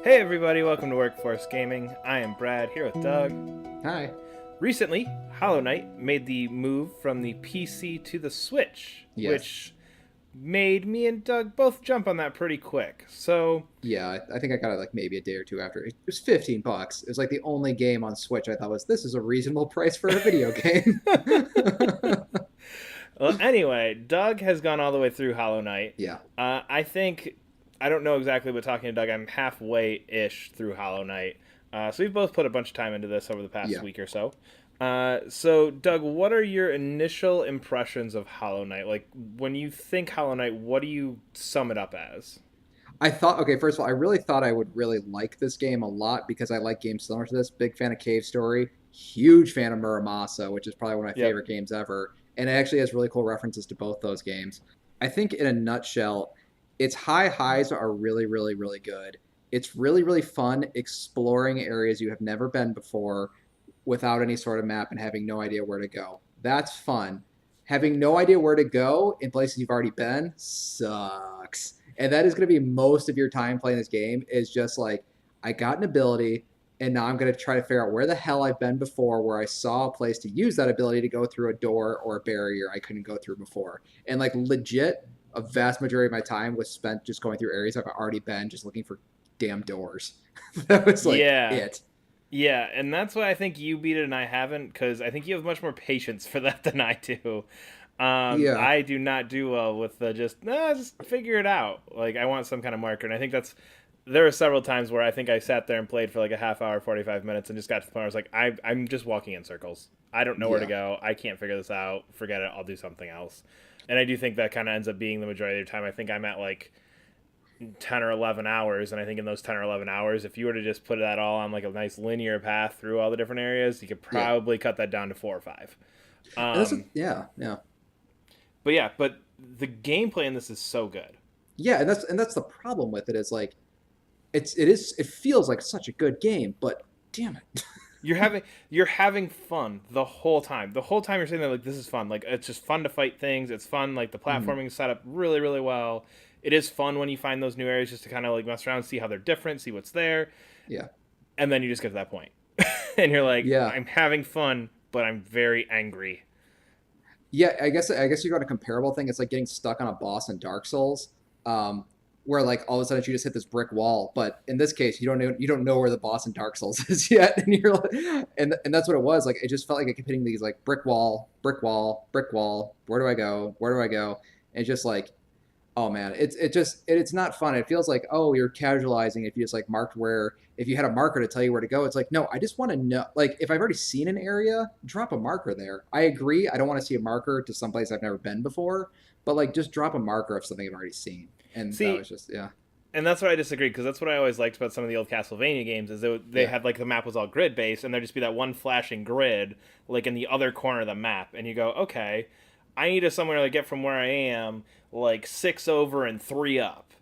Hey everybody, welcome to Workforce Gaming. I am Brad, here with Doug. Hi. Recently, Hollow Knight made the move from the PC to the Switch, Yes. which made me and Doug both jump on that pretty quick. So, Yeah, I think I got it like maybe a day or two after. It was $15. It was like the only game on Switch I thought was this is a reasonable price for a video game. well, anyway, Doug has gone all the way through Hollow Knight. Yeah. I think, I don't know exactly, but talking to Doug, I'm halfway ish through Hollow Knight. So we've both put a bunch of time into this over the past Yeah. week or so. So, Doug, what are your initial impressions of Hollow Knight? Like, when you think Hollow Knight, what do you sum it up as? I thought, okay, first of all, I really thought I would really like this game a lot because I like games similar to this. Big fan of Cave Story, huge fan of Muramasa, which is probably one of my Yep. favorite games ever. And it actually has really cool references to both those games. I think, in a nutshell, its high highs are really, really, really good. It's really, really fun exploring areas you have never been before without any sort of map and having no idea where to go. That's fun. Having no idea where to go in places you've already been sucks. And that is going to be most of your time playing this game is just like, I got an ability, and now I'm going to try to figure out where the hell I've been before, where I saw a place to use that ability to go through a door or a barrier I couldn't go through before. And like legit, a vast majority of my time was spent just going through areas I've already been, just looking for damn doors. That was like Yeah. it. Yeah, and that's why I think you beat it and I haven't, because I think you have much more patience for that than I do. Yeah. I do not do well with the just figure it out. Like, I want some kind of marker, and I think there were several times where I think I sat there and played for like a half hour, 45 minutes, and just got to the point where I was like, I'm just walking in circles. I don't know where to Yeah. go. I can't figure this out. Forget it. I'll do something else. And I do think that kind of ends up being the majority of the time. I think I'm at like 10 or 11 hours, and I think in those 10 or 11 hours, if you were to just put that all on like a nice linear path through all the different areas, you could Yeah. probably cut that down to 4 or 5. And that's um yeah, yeah. but the gameplay in this is so good. Yeah, and that's the problem with it is like it feels like such a good game, but damn it. You're having fun the whole time you're sitting there, like, this is fun, like, it's just fun to fight things, it's fun, like, the Mhm. platforming is set up really, really well. It is fun when you find those new areas just to kind of like mess around, see how they're different, see what's there, Yeah. and then you just get to that point and you're like, Yeah. I'm having fun, but I'm very angry. Yeah, I guess you got a comparable thing. It's like getting stuck on a boss in Dark Souls, um, where like all of a sudden you just hit this brick wall. But in this case, you don't know where the boss in Dark Souls is yet, and you're like, and that's what it was. Like it just felt like I kept hitting these like brick wall, brick wall, brick wall. Where do I go? Where do I go? And it's just like, oh man, it's not fun. It feels like, oh, you're casualizing if you just like marked where, if you had a marker to tell you where to go. It's like, no, I just want to know, like, if I've already seen an area, drop a marker there. I agree, I don't want to see a marker to someplace I've never been before, but like just drop a marker of something I've already seen. And that See, was just, yeah. and that's why I disagree, because that's what I always liked about some of the old Castlevania games is they Yeah. had like the map was all grid based, and there'd just be that one flashing grid like in the other corner of the map, and you go, okay, I need to somewhere to get from where I am like 6 over and 3 up,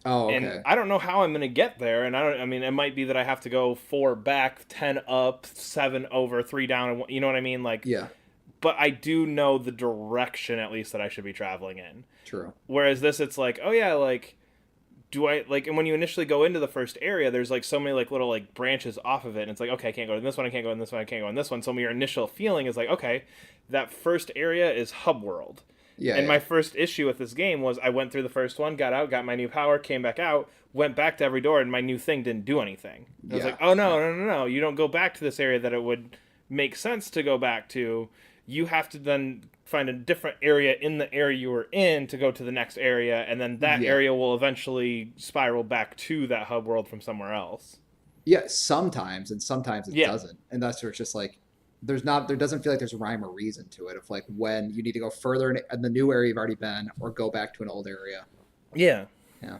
Oh, and okay. I don't know how I'm gonna get there, and I mean, it might be that I have to go 4 back, 10 up, 7 over, 3 down, and you know what I mean, like, Yeah. but I do know the direction at least that I should be traveling in. True. Whereas this, it's like, oh yeah, like, do I like, and when you initially go into the first area, there's like so many like little like branches off of it, and it's like, okay, I can't go in this one, I can't go in this one, I can't go in this one. So your initial feeling is like, okay, that first area is hub world. Yeah, And my yeah. first issue with this game was I went through the first one, got out, got my new power, came back out, went back to every door, and my new thing didn't do anything. I was like, Yeah. oh no, Yeah. no, no, no, you don't go back to this area that it would make sense to go back to. You have to then find a different area in the area you were in to go to the next area, and then that Yeah. area will eventually spiral back to that hub world from somewhere else. Yeah, sometimes, and sometimes it Yeah, doesn't, and that's where it's just like there doesn't feel like there's rhyme or reason to it of like when you need to go further in the new area you've already been or go back to an old area. yeah, Yeah,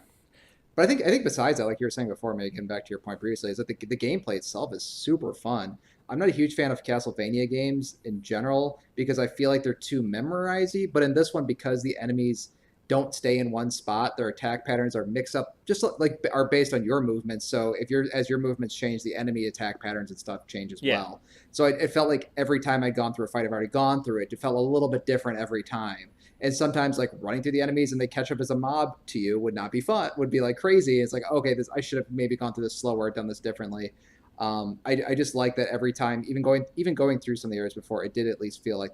but I think besides that, like you were saying before, Megan, back to your point previously, is that the gameplay itself is super fun. I'm not a huge fan of Castlevania games in general because I feel like they're too memorizey. But in this one, because the enemies don't stay in one spot, their attack patterns are mixed up, just like are based on your movements. So if you're as your movements change, the enemy attack patterns and stuff change as yeah, well. So it felt like every time I'd gone through a fight I've already gone through it, it felt a little bit different every time. And sometimes like running through the enemies and they catch up as a mob to you would not be fun, would be like crazy. It's like, okay, this I should have maybe gone through this slower, done this differently. I just like that every time, even going through some of the areas before, it did at least feel like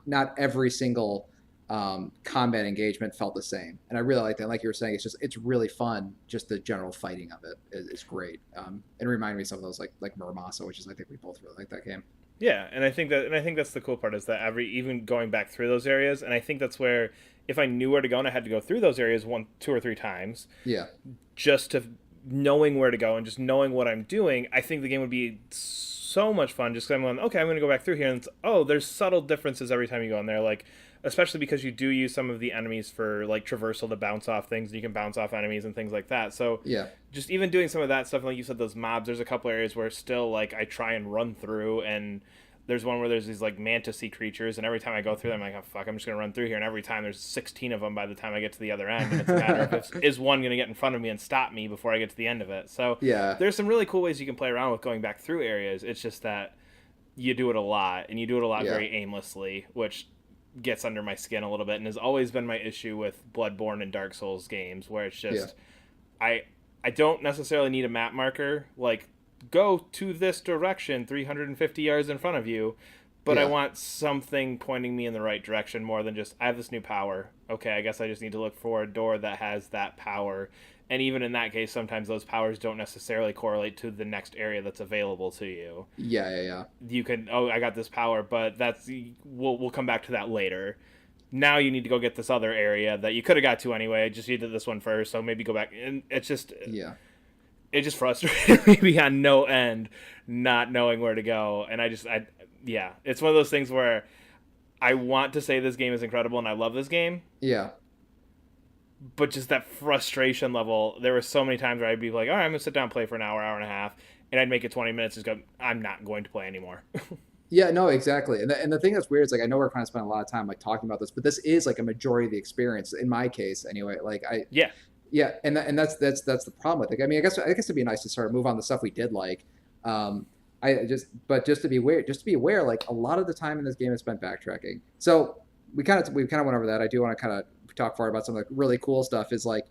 not every single combat engagement felt the same, and I really like that. Like you were saying, it's really fun. Just the general fighting of it is great, and reminded me of some of those like Muramasa, which is I think we both really like that game. Yeah, and I think that's the cool part is that even going back through those areas, and I think that's where if I knew where to go and I had to go through those areas one, two, or three times, Yeah, just to knowing where to go and just knowing what I'm doing, I think the game would be so much fun. Just 'cause I'm going, okay, I'm going to go back through here, and there's subtle differences every time you go in there, like especially because you do use some of the enemies for like traversal to bounce off things, and you can bounce off enemies and things like that. So yeah, just even doing some of that stuff, like you said, those mobs. There's a couple areas where still like I try and run through, and there's one where there's these like mantis-y creatures, and every time I go through them, I'm like, oh fuck, I'm just gonna run through here, and every time there's 16 of them by the time I get to the other end, and it's a matter of is one gonna get in front of me and stop me before I get to the end of it. So yeah, there's some really cool ways you can play around with going back through areas. It's just that you do it a lot, and you do it a lot yeah, very aimlessly, which gets under my skin a little bit, and has always been my issue with Bloodborne and Dark Souls games, where it's yeah, just I don't necessarily need a map marker like go to this direction 350 yards in front of you, but I yeah. want something pointing me in the right direction more than just I have this new power. Okay, I guess I just need to look for a door that has that power. And even in that case, sometimes those powers don't necessarily correlate to the next area that's available to you. Yeah, yeah, yeah. You can, oh, I got this power, but we'll come back to that later. Now you need to go get this other area that you could have got to anyway. Just you did this one first, so maybe go back. And Yeah. it just frustrated me beyond no end, not knowing where to go. And yeah, it's one of those things where I want to say this game is incredible and I love this game, Yeah. but just that frustration level. There were so many times where I'd be like, all right, I'm gonna sit down and play for an hour, hour and a half, and I'd make it 20 minutes. Just go, I'm not going to play anymore. Yeah, no, exactly. And the thing that's weird is like I know we're kind of spending a lot of time like talking about this, but this is like a majority of the experience in my case anyway. Like Yeah, yeah, and that's the problem with it. I mean, I guess it'd be nice to sort of move on the stuff we did like. Um, just to be aware, like a lot of the time in this game is spent backtracking. So we kind of went over that. I do want to kind of talk more about some of the really cool stuff. Is like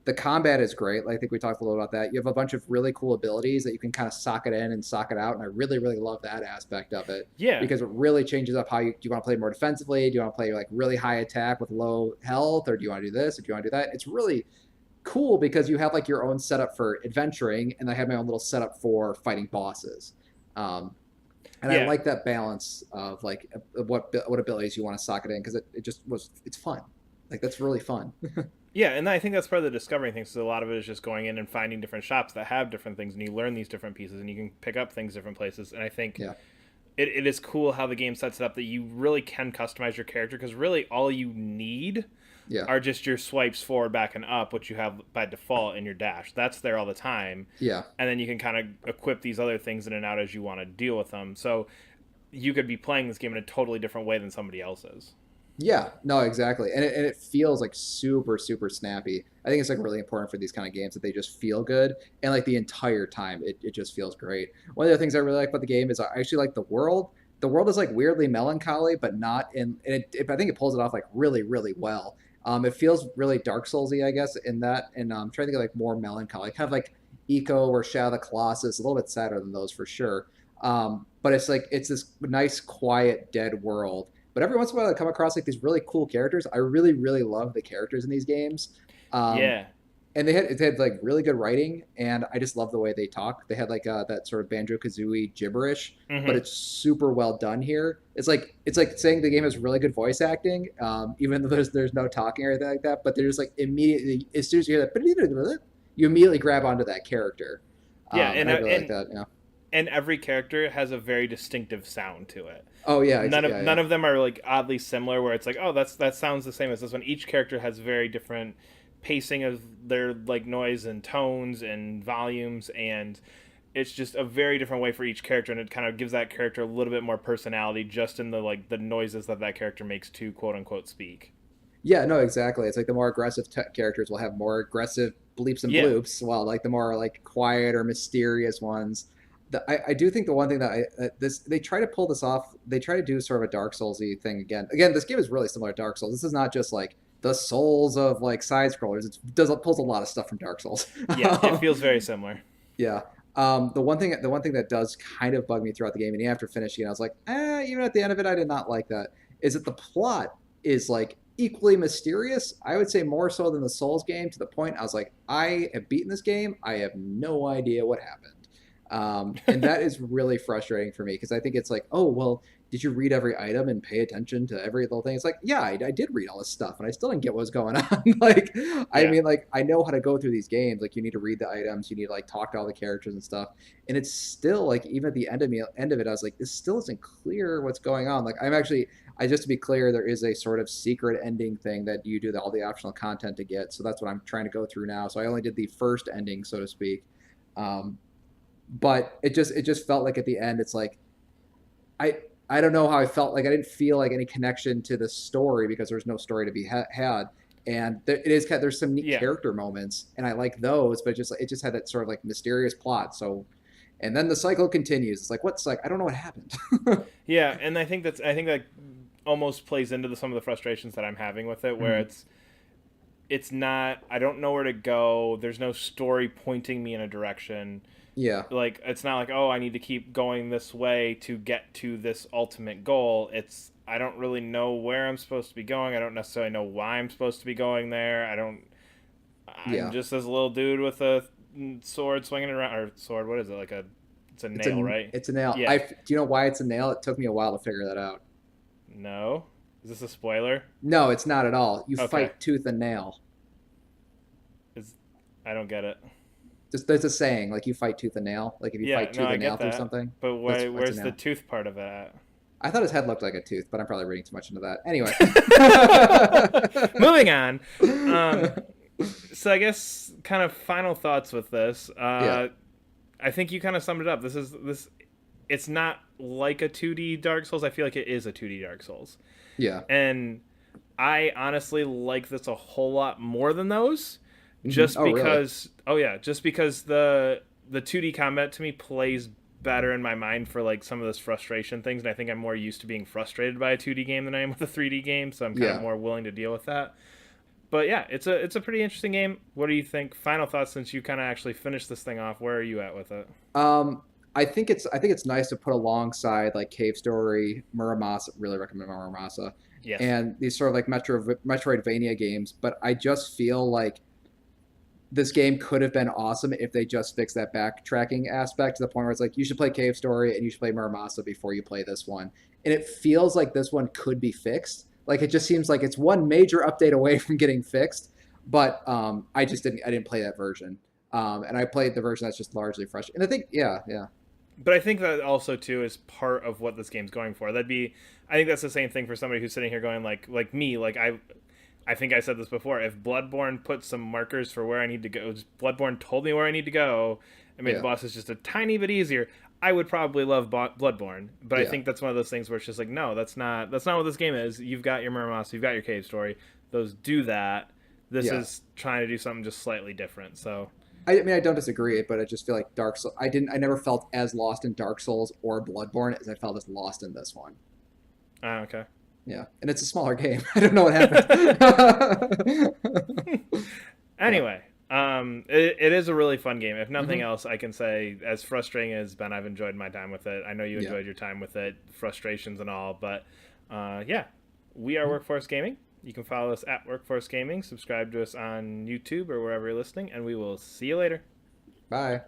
the combat is great. Like, I think we talked a little about that. You have a bunch of really cool abilities that you can kind of sock it in and sock it out, and I really really love that aspect of it yeah, because it really changes up how do you want to play more defensively? Do you want to play like really high attack with low health, or do you want to do this? Or do you want to do that? It's really cool because you have like your own setup for adventuring, and I have my own little setup for fighting bosses. Um, and I yeah. like that balance of like what abilities you want to sock it in because it's fun. Like that's really fun. Yeah, and I think that's part of the discovering things. So a lot of it is just going in and finding different shops that have different things, and you learn these different pieces, and you can pick up things different places. And I think Yeah, it is cool how the game sets it up that you really can customize your character because really all you need yeah, are just your swipes forward, back, and up, which you have by default in your dash. That's there all the time, yeah. and then you can kind of equip these other things in and out as you want to deal with them. So you could be playing this game in a totally different way than somebody else's. Yeah, no, exactly, and it feels like super super snappy. I think it's like really important for these kind of games that they just feel good, and like the entire time it just feels great. One of the things I really like about the game is I actually like the world. The world is like weirdly melancholy, but not in. I think it pulls it off like really really well. It feels really Dark Soulsy, I guess, in that, and I'm trying to get like more melancholy, kind of like Eco or Shadow of the Colossus, a little bit sadder than those for sure. But it's like it's this nice, quiet, dead world. But every once in a while, I come across like these really cool characters. I really, really love the characters in these games. Um, Yeah. and they had like really good writing, and I just love the way they talk. They had like that sort of Banjo Kazooie gibberish, but Hmm. it's super well done here. It's like saying the game has really good voice acting, even though there's no talking or anything like that. But they're just like immediately as soon as you hear that, you immediately grab onto that character, Yeah, and I really like that. Yeah. and every character has a very distinctive sound to it. Oh yeah, None of yeah, none yeah, of them are like oddly similar where it's like, oh, that sounds the same as this one. Each character has very different pacing of their like noise and tones and volumes, and it's just a very different way for each character, and it kind of gives that character a little bit more personality just in the like the noises that that character makes to quote unquote speak. yeah. No, exactly. It's like the more aggressive characters will have more aggressive bleeps and Yeah. bloops, while like the more like quiet or mysterious ones, I do think the one thing that this they try to pull this off. They try to do sort of a Dark Soulsy thing again. Again, this game is really similar to Dark Souls. This is not just like the souls of like side scrollers. It pulls a lot of stuff from Dark Souls. Yeah, it feels very similar. Yeah. The one thing that does kind of bug me throughout the game, and even after finishing it, I was like, even at the end of it, I did not like that. Is that the plot is like equally mysterious? I would say more so than the Souls game. To the point, I was like, I have beaten this game. I have no idea what happened. And that is really frustrating for me because I think it's like, oh well, did you read every item and pay attention to every little thing? It's like, yeah, I did read all this stuff, and I still didn't get what was going on. Like, I Yeah. mean, like, I know how to go through these games. Like, you need to read the items, you need to like talk to all the characters and stuff, and it's still like, even at the end of it, I was like, this still isn't clear what's going on. Like, I just to be clear, there is a sort of secret ending thing that you do all the optional content to get. So that's what I'm trying to go through now. So I only did the first ending, so to speak. Um, but it just felt like at the end, it's like I I don't know how I felt. Like I didn't feel like any connection to the story because there's no story to be had. And there's some neat Yeah. character moments, and I like those, but it just had that sort of like mysterious plot. So, and then the cycle continues. It's like what's like I don't know what happened. Yeah, and I think that almost plays into some of the frustrations that I'm having with it, where Mhm. it's not, I don't know where to go. There's no story pointing me in a direction. Yeah, Like it's not like, oh, I need to keep going this way to get to this ultimate goal. It's, I don't really know where I'm supposed to be going. I don't necessarily know why I'm supposed to be going there. I'm yeah. just this little dude with a sword swinging around, or sword, what is it, like a, it's a It's nail, a right? it's a nail. Yeah. Do you know why it's a nail? It took me a while to figure that out. No, is this a spoiler? No, it's not at all. You Okay. fight tooth and nail. Is, I don't get it. Just there's a saying like you fight tooth and nail. Like if you Yeah, fight no, tooth I and nail get through that. something, But that's what's a where's the nail. tooth part of it at? I thought his head looked like a tooth, but I'm probably reading too much into that. Anyway. Moving on. Um, so I guess kind of final thoughts with this. Yeah. I think you kind of summed it up. This. It's not like a 2D Dark Souls. I feel like it is a 2D Dark Souls, Yeah. and I honestly like this a whole lot more than those. Oh, really? Just because the 2D combat to me plays better in my mind for like some of those frustration things, and I think I'm more used to being frustrated by a 2D game than I am with a 3D game, so I'm kind of Yeah. more willing to deal with that. But yeah, it's a pretty interesting game. What do you think? Final thoughts since you kind of actually finished this thing off. Where are you at with it? I think it's nice to put alongside like Cave Story, Muramasa. Really recommend Muramasa, Yes. and these sort of like Metroidvania games. But I just feel like this game could have been awesome if they just fixed that backtracking aspect to the point where it's like you should play Cave Story and you should play Muramasa before you play this one. And it feels like this one could be fixed. Like it just seems like it's one major update away from getting fixed. But I didn't play that version. And I played the version that's just largely fresh. And I think yeah, yeah, But I think that also too is part of what this game's going for. I think that's the same thing for somebody who's sitting here going like me, like I think I said this before. If Bloodborne put some markers for where I need to go, Bloodborne told me where I need to go, and made the yeah, bosses just a tiny bit easier, I would probably love Bloodborne. But I yeah, think that's one of those things where it's just like, no, that's not what this game is. You've got your Muramasa, you've got your Cave Story. Those do that. This yeah. is trying to do something just slightly different. So, I mean, I don't disagree, but I just feel like Dark Souls. I never felt as lost in Dark Souls or Bloodborne as I felt as lost in this one. okay. Yeah, and it's a smaller game. I don't know what happened. Yeah, Anyway, it is a really fun game. If nothing hmm, else, I can say, as frustrating as Ben, I've enjoyed my time with it. I know you yeah. enjoyed your time with it, frustrations and all, but yeah, we are Mhm. Workforce Gaming. You can follow us at Workforce Gaming, subscribe to us on YouTube or wherever you're listening, and we will see you later. Bye.